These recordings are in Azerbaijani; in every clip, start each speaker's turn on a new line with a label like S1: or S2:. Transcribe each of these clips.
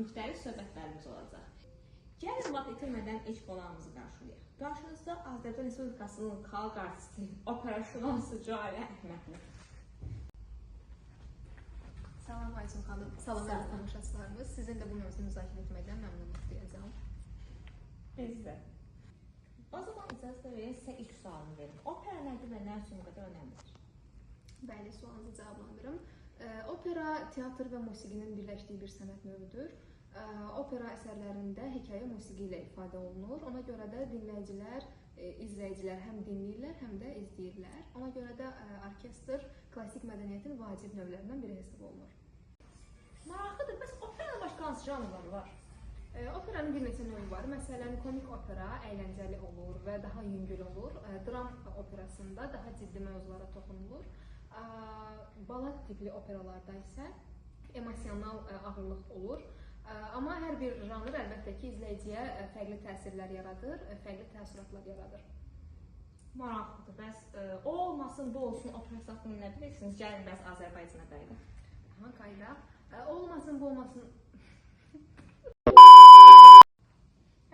S1: müxtəlif söhbətlərimiz olacaq. Gəlin vaxt itirmədən ilk qonağımızı qarşılayaq. Qarşınızda Azərbaycan Respublikasının xalq artisti, operaşünası Cüalə Əhmədli.
S2: Salam Aysun xanım, salam əziz tamaşaçılarımız. Sizinlə bu mövzunu müzakirə etməkdən məmnunluq duyacağam.
S1: Biz də. O zaman icazə verin, sizə ilk sualını verim. Opera nədir və nə üçün bu qədər önəmlidir?
S2: Bəli, sualınızı cavablandırım. Opera teatr və musiqinin birləşdiyi bir sənət növüdür. Opera əsərlərində hekayə musiqi ilə ifadə olunur. Ona görə də dinləyicilər, izləyicilər həm dinləyirlər, həm də izləyirlər. Ona görə də orkestr klassik mədəniyyətin vacib növlərindən biri hesab olunur.
S1: Maraqlıdır, bəs operanın başqa hansı janrları var?
S2: Operanın bir neçə növü var. Məsələn, komik opera əyləncəli olur və daha yüngül olur. Dram operasında daha ciddi mövzulara toxunulur. Balad tipli operalarda isə emosional ağırlıq olur. Amma hər bir janr əlbəttə ki, izləyiciyə fərqli təsirlər yaradır, fərqli təəssüratlar yaradır.
S1: Maraqlıdır, bəs o olmasın, bu olsun operası haqqında nə bilirsiniz? Gəlin bəs Azərbaycana qayıdaq.
S2: Qayıdaq. O olmasın, bu olmasın.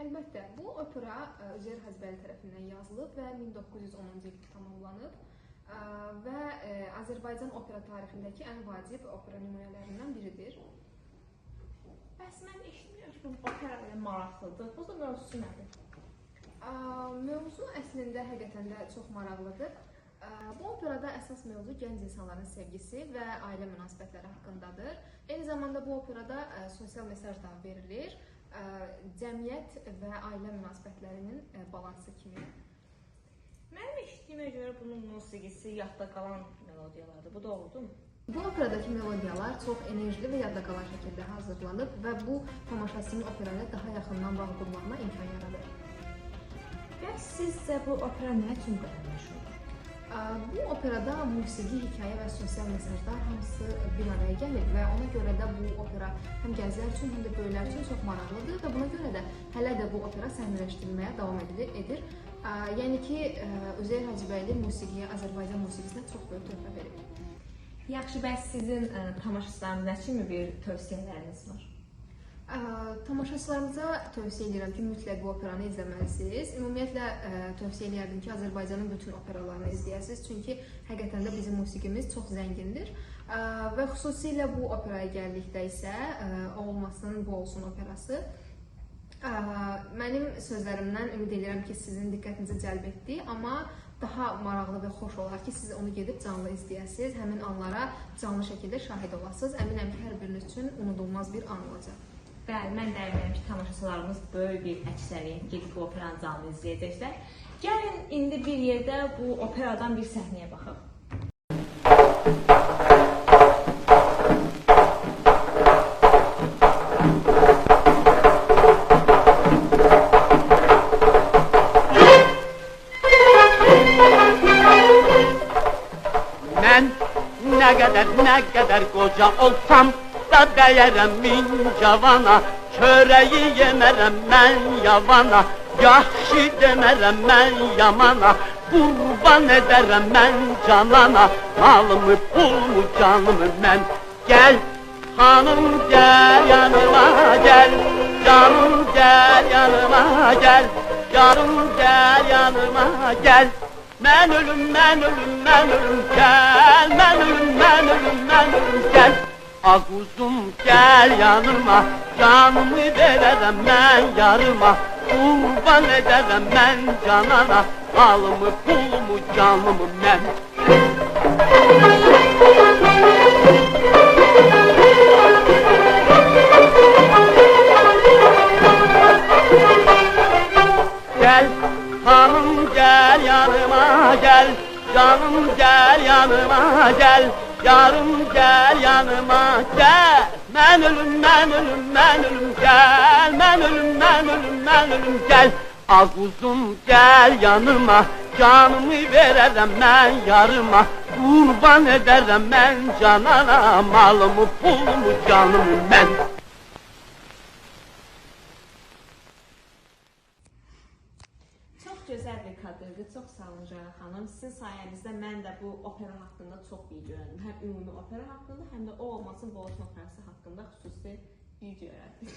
S2: Əlbəttə, bu opera Üzeyir Hacıbəyli tərəfindən yazılıb və 1910-cu ildə tamamlanıb və Azərbaycan opera tarixindəki ən vacib opera nümunələrindən biridir.
S1: Bəs mən eşitmirəm, opera ilə maraqlıdır. Bu da mövzusu nədir?
S2: Mövzu əslində həqiqətən də çox maraqlıdır. Bu operada əsas mövzu gənc insanların sevgisi və ailə münasibətləri haqqındadır. Eyni zamanda bu operada sosial mesaj da verilir. Cəmiyyət və ailə münasibətlərinin balansı kimi.
S1: Mənim eşitdiyimə görə bunun musiqisi yadda qalan melodiyalardır. Bu doğrudur?
S2: Bu operadakı melodiyalar çox enerjili və yadda qalan şəkildə hazırlanıb və bu tamaşaçının operaya daha yaxından bağ qurmağına imkan yaradır.
S1: Bəs sizcə bu opera nə üçün bu qədər məşhurdur?
S2: Bu operada musiqi, hekayə və sosial mesajlar hamısı bir araya gəlir və ona görə də bu opera həm gənclər üçün, həm də böyüklər üçün çox maraqlıdır və buna görə də hələ də bu opera səhnələşdirilməyə davam edir. Yəni ki, Üzeyir Hacıbəyli musiqiyə, Azərbaycan musiqisinə çox böyük töhfə verib.
S1: Yaxşı, bəs sizin tamaşaçılarınız nə kimi bir tövsiyələriniz var?
S2: Tamaşaçılarımıza tövsiyə edirəm ki, mütləq bu operanı izləməlisiniz. Ümumiyyətlə, tövsiyə edirəm ki, Azərbaycanın bütün operalarını izləyəsiniz. Çünki həqiqətən də bizim musiqimiz çox zəngindir. Və xüsusilə bu operaya gəldikdə isə O olmasın, bu olsun operası. Mənim sözlərimdən ümid edirəm ki, sizin diqqətinizi cəlb etdi. Amma daha maraqlı və xoş olar ki, siz onu gedib canlı izləyəsiniz. Həmin anlara canlı şəkildə şahid olasınız. Əminəm ki, hər biriniz üçün unudulmaz bir an olacaq.
S1: Bəli, mən də əminəm ki, tamaşaçılarımız böyük bir əksəriyyət gedib bu operanı canlı izləyəcəklər. Gəlin, indi bir yerdə bu operadan bir səhnəyə baxaq.
S3: Mən nə qədər qoca olsam da dəyərəm min cavana, çörəyi yemərəm mən yavana, yaxşı demərəm mən yamana, qurban edərəm mən canana, malımı, pulumu, canımı mən. Gəl, xanım gəl yanıma gəl, canım gəl yanıma gəl, yarım gəl yanıma gəl. Mən ölüm, mən ölüm, mən ölüm, gəl, mən ölüm, mən ölüm, mən ölüm, gəl. Ağuzum gəl yanıma, canımı verərəm mən yarıma, qurban edərəm mən canana, malımı, pulumu, canımı mən. Gəl, hanım gəl yanıma gəl, canım gəl yanıma gəl, yarım gəl yanıma gəl. Mən ölüm, mən ölüm, mən ölüm, gəl, mən ölüm, mən ölüm, mən ölüm, gəl. Ağuzum gəl yanıma, canımı verərəm mən yarıma, qurban edərəm mən canana, malımı, pulumu, canımı mən.
S1: Çox gözəl bir kadrdır, çox sağ olun Cüalə xanım. Sizin sayənizdə mən də bu opera haqqında çox bilgi öyrəndim. Həm ümumi opera haqqında, həm də O olmasın, bu olsun operası haqqında xüsusi Video öyrəndim.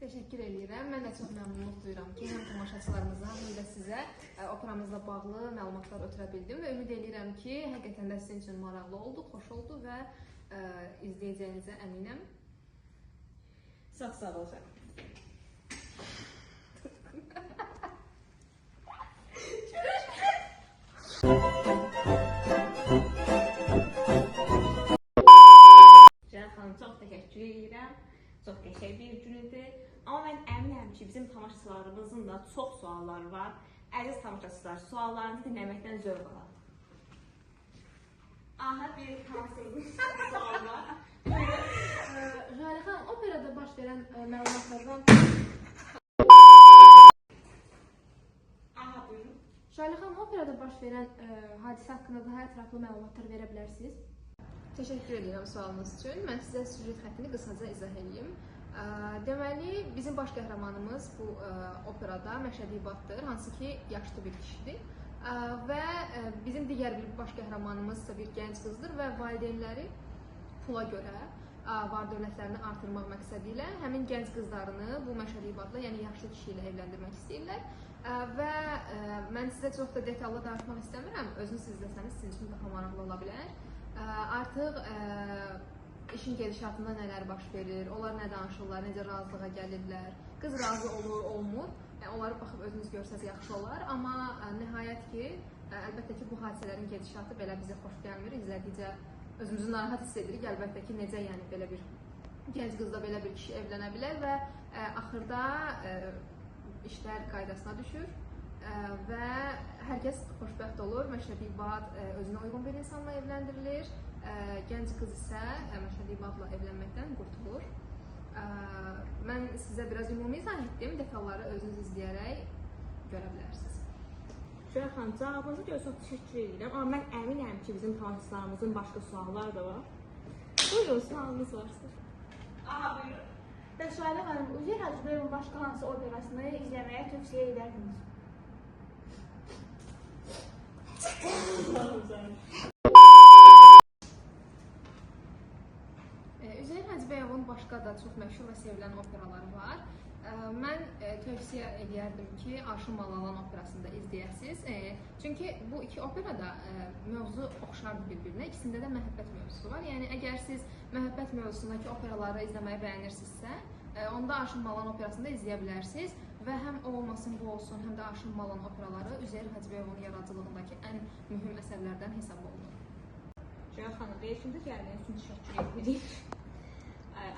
S2: Təşəkkür edirəm. Mən də çox məmnunluq duyuram ki, həm tamaşaçılarımıza, həm də sizə operamızla bağlı məlumatlar ötürə bildim və ümid edirəm ki, həqiqətən də sizin üçün maraqlı oldu, xoş oldu və izləyəcəyinizə əminəm.
S1: Sağ olacaq. Cənab xanım, çox təşəkkür edirəm. Çox qəşəng bir gün idi. Amma mən əminəm ki, bizim tamaşaçılarımızın da çox sualları var. Əziz tamaşaçılar, suallarınızı dinləməkdən zövq alın. Aha, bir tamaşaçımız sual var.
S2: Jale xanım, operada baş verən məlumatlardan...
S1: Aha, buyurun.
S2: Jale xanım, operada baş verən hadisə haqqında daha ətraflı məlumatlar verə bilərsiniz? Təşəkkür edirəm sualınız üçün. Mən sizə süjet xəttini qısaca izah edeyim. Deməli, bizim baş qəhrəmanımız bu operada Məşədi İbaddır, hansı ki, yaşlı bir kişidir. Və bizim digər bir baş qəhrəmanımız isə bir gənc qızdır və valideynləri pula görə var-dövlətlərini artırmaq məqsədi ilə həmin gənc qızlarını bu Məşədi İbadla, yəni yaşlı kişi ilə evləndirmək istəyirlər. Və mən sizə çox da detallı danışmaq istəmirəm. Özünüz izləsəniz sizin üçün daha maraqlı ola bilər. Artıq işin gedişatında nələr baş verir, onlar nə danışırlar, necə razılığa gəlirlər, qız razı olur, olmur. Onları baxıb özünüz görsəz yaxşı olar. Amma nəhayət ki, əlbəttə ki, bu hadisələrin gedişatı belə bizə xoş gəlmir. İzlədikcə özümüzü narahat hiss edirik. Əlbəttə ki, necə yəni belə bir gənc qızla belə bir kişi evlənə bilər və axırda işlər qaydasına düşür. Və hər kəs xoşbəxt olur. Məşədi İbad özünə uyğun bir insanla evləndirilir. Gənc qız isə Məşədi İbadla evlənməkdən qurtulur. Mən sizə biraz ümumi izah etdim. Detalları özünüz izləyərək görə bilərsiniz.
S1: Jale xanım, cavabınızı görə çox təşəkkür edirəm. Amma mən əminəm ki, bizim tamaşaçılarımızın başqa sualları da var. Buyurun, sualınız varsa. Aha, buyurun.
S4: Və Jale xanım, Üzeyir Hacıbəyovun başqa hansı operasını izləməyə tövsiyə edərdiniz?
S2: Üzeyir Hacıbəyovun başqa da çox məşhur və sevilən operaları var. Mən tövsiyə edərdim ki, Aşın Malalan operasını da izləyəsiniz. Çünki bu iki operada mövzu oxşardır bir-birinə. İkisində də məhəbbət mövzusu var. Yəni, əgər siz məhəbbət mövzusundakı operaları izləməyi bəyənirsinizsə, onda Aşın Malalan operasını da izləyə bilərsiniz. Və həm o olmasın, bu olsun, həm də Aşın Malalan operaları Üzeyir Hacıbəyovun yaradıcılığındakı ən mühüm əsərlərdən hesab olunur.
S1: Jale xanım, verilişimizə gəldiyiniz üçün təşəkkür edirik.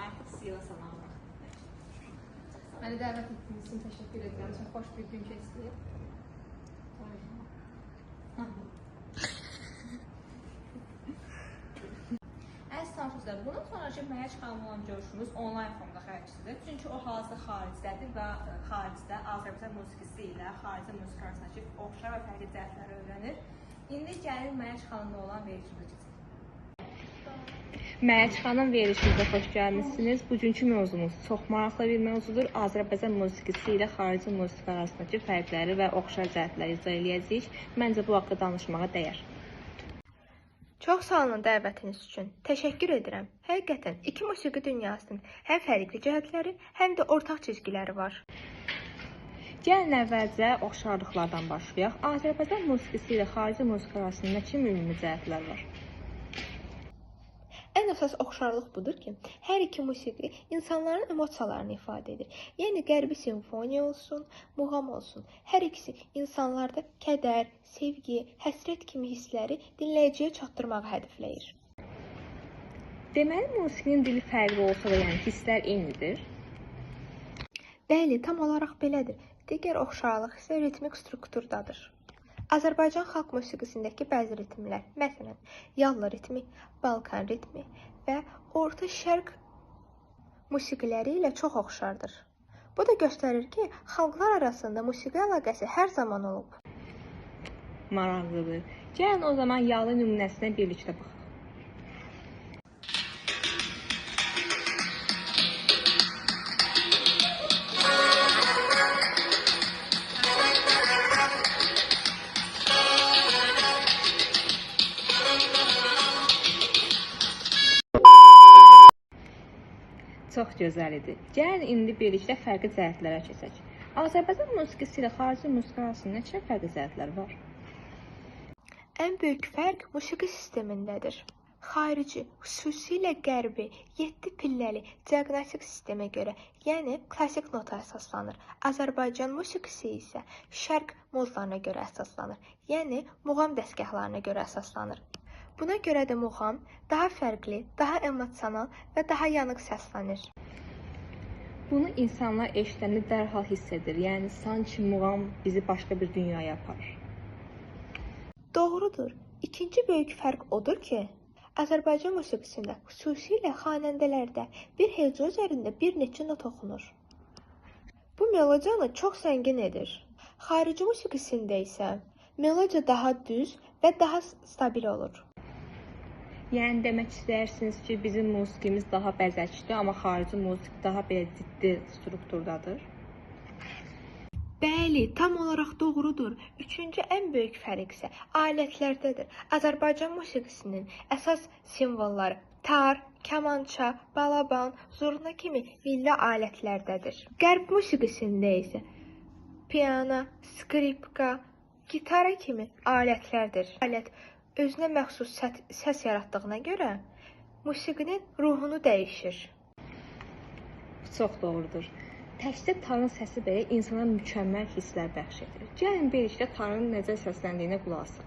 S1: Artıq sizi salamlar.
S2: Məni dəvət etdiyiniz üçün təşəkkür edirəm. Çox xoş bir gün keçdi.
S1: Əziz tamaşaçılar, bundan sonraki Məhəc xanımla olan görüşümüz onlayn formda xərclidir. Çünki o hazırda xaricdədir və xaricdə Azərbaycan musiqisi ilə xarici musiqi arasındakı oxşar və fərqli cəhətləri öyrənir. İndi gəlir Məhəc xanımla olan verilişimizə keçək. Məhəc xanım, verilişimizə xoş gəlmişsiniz. Bugünkü mövzumuz çox maraqlı bir mövzudur. Azərbaycan musiqisi ilə xarici musiqi arasındakı fərqləri və oxşar cəhətləri izah edəcəyik. Məncə bu haqqda danışmağa dəyər.
S5: Çox sağ olun dəvətiniz üçün. Təşəkkür edirəm. Həqiqətən iki musiqi dünyasının həm fərqli cəhətləri, həm də ortaq cizgiləri var.
S1: Gəlin əvvəlcə oxşarlıqlardan başlayaq. Azərbaycan musiqisi ilə xarici musiqi arasında nə kimi ümumi cəhətlər var?
S5: Ən əsas oxşarlıq budur ki, hər iki musiqi insanların emosiyalarını ifadə edir. Yəni qərbi simfoniya olsun, muğam olsun. Hər ikisi insanlarda kədər, sevgi, həsrət kimi hissləri dinləyiciyə çatdırmağı hədəfləyir.
S1: Deməli, musiqinin dili fərqli olsa da, yəni hisslər eynidir.
S5: Bəli, tam olaraq belədir. Digər oxşarlıq isə ritmik strukturdadır. Azərbaycan xalq musiqisindəki bəzi ritmlər, məsələn, Yallı ritmi, Balkan ritmi və Orta Şərq musiqiləri ilə çox oxşardır. Bu da göstərir ki, xalqlar arasında musiqi əlaqəsi hər zaman olub.
S1: Maraqlıdır. Gəlin o zaman Yallı nümunəsinə birlikdə baxaq. gözəl idi. Gəlin indi birlikdə fərqli cəhətlərə keçək. Azərbaycan musiqisi ilə xarici musiqi arasında neçə fərqli cəhətlər var?
S5: Ən böyük fərq musiqi sistemindədir. Xarici, xüsusilə qərbi, 7 pilləli diaqnostik sistemə görə, yəni klassik nota əsaslanır. Azərbaycan musiqisi isə şərq modlarına görə əsaslanır, yəni muğam dəstgahlarına görə əsaslanır. Buna görə də muğam daha fərqli, daha emosional və daha yanıq səslənir.
S1: Bunu insanlar eşidəndə dərhal hiss edir, yəni sanki muğam bizi başqa bir dünyaya aparır.
S5: Doğrudur. İkinci böyük fərq odur ki, Azərbaycan musiqisində, xüsusilə xanəndələrdə bir heca üzərində bir neçə not oxunur. Bu melodiyanı çox zəngin edir. Xarici musiqisində isə melodiya daha düz və daha stabil olur.
S1: Yəni demək istəyirsiniz ki, bizim musiqimiz daha bəzəklidir, amma xarici musiqi daha belə ciddi strukturdadır.
S5: Bəli, tam olaraq doğrudur. Üçüncü ən böyük fərq isə alətlərdədir. Azərbaycan musiqisinin əsas simvolları tar, kamança, balaban, zurna kimi milli alətlərdədir. Qərb musiqisində isə piano, skripka, gitara kimi alətlərdir. Alət özünə məxsus səs yaratdığına görə musiqinin ruhunu dəyişir.
S1: Çox doğrudur. Təkcə tarın səsi belə insana mükəmməl hisslər bəxş edir. Gəlin birlikdə tarın necə səsləndiyinə qulaq asaq.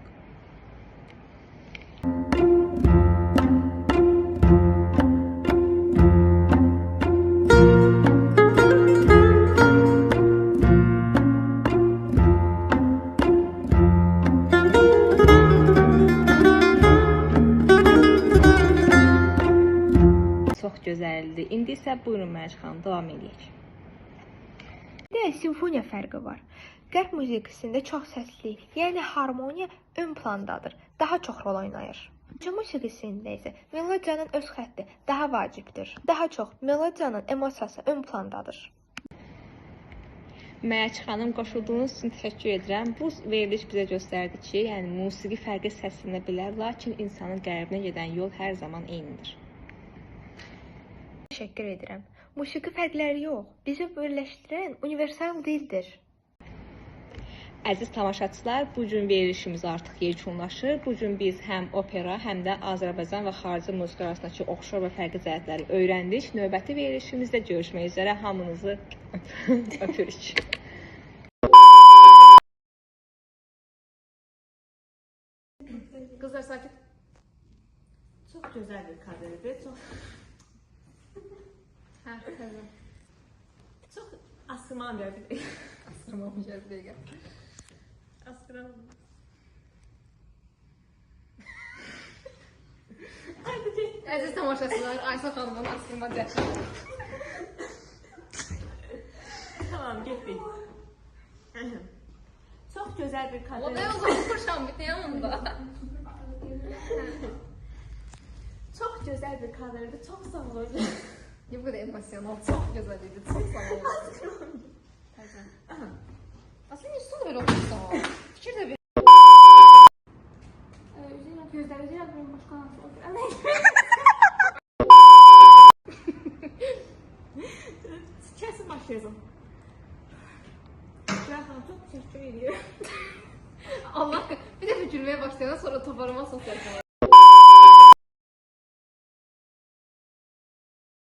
S1: Çox gözəldir. İndi isə buyurun Mərc xanım, davam edək.
S5: Bir də simfoniya fərqi var. Qərb musiqisində çox səsli, yəni harmoniya ön plandadır, daha çox rol oynayır. Azərbaycan musiqisində isə melodiyanın öz xətti daha vacibdir. Daha çox melodiyanın emosiyası ön plandadır.
S1: Mərc xanım, qoşulduğunuz üçün təşəkkür edirəm. Bu veriliş bizə göstərdi ki, yəni musiqi fərqli səslənə bilər, lakin insanın qəlbinə gedən yol hər zaman eynidir.
S5: Təşəkkür edirəm. Musiqi fərqləri yox, bizi birləşdirən universal dildir.
S1: Əziz tamaşaçılar, bu gün verilişimiz artıq yekunlaşır. Bu gün biz həm opera, həm də Azərbaycan və xarici musiqi arasındakı oxşar və fərqli cəhətləri öyrəndik. Növbəti verilişimizdə görüşmək üzrə, hamınızı öpürük.
S2: Qızlar sakit.
S1: Çox gözəl bir kadrdir.
S2: Hə, təzə.
S1: Çox asırmam gəldi.
S2: Asırmam gəldi dəqiqə.
S1: Asıram.
S2: Əziz tamaşaçılar, Ayşə xanımın asırma cəhdi.
S1: Tamam, getdik. Çox gözəl bir kadr.
S2: O da uzanmışam bir yanında.
S1: Çox gözəl bir kadrdır. Çox sağ olun.
S2: Bu qədər emosional, çox gözəl idi. Çox sağ olun. Təzə. Aslında niyə sonra belə oxuyursan? Fikir də ver.
S4: Gözləri yazmıyorum başqa hansı opera.
S1: Kəsin başlayacağım. Şərəfəm, çox təşəkkür ediyorum.
S2: Allah, bir dəfə gülməyə başlayandan sonra toparlamazsan səhv.